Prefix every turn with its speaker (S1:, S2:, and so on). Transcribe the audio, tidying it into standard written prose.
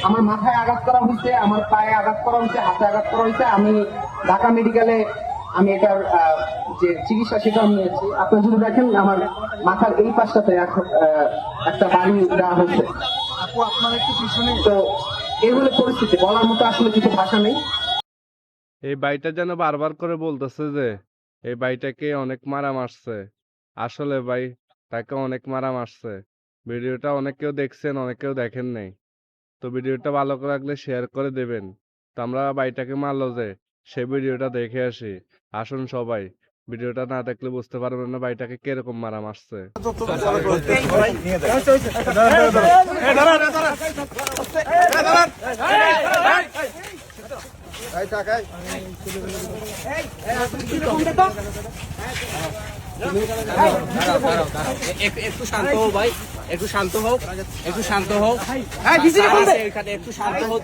S1: আমার মাথায় আঘাত করা হয়েছে, আমার পায়ে আঘাত করা হয়েছে, হাতে আঘাত করা হয়েছে। আমি ঢাকা মেডিকেলে আমি এটার যে চিকিৎসা সেটা নিয়েছি। আপনারা যদি দেখেন আমার মাথার এই পাশটাতে একটা বাড়ি দেওয়া হয়েছে।
S2: আপু আপনার একটু পিছনে।
S1: তো এই হলো পরিস্থিতি, বলার মতো আসলে কিছু ভাষা নেই।
S3: এই ভাইটা যেন বারবার করে বলতেছে যে এই ভাইটাকে অনেক মারা মারছে। আসলে ভাই তাকে অনেক মারা মারছে। ভিডিওটা অনেকেও দেখছেন, অনেকেও দেখেন নাই। তো ভিডিওটা ভালো করে লাগলে শেয়ার করে দেবেন। তো আমরা ভাইটাকে মারলো যে সেই ভিডিওটা দেখে আসি। আসুন সবাই, ভিডিওটা না দেখলে বুঝতে পারবেন না ভাইটাকে কিরকম মারা মারছে।
S4: একটু শান্ত হও ভাই, একটু শান্ত হও, একটু শান্ত হও, একটু শান্ত হও।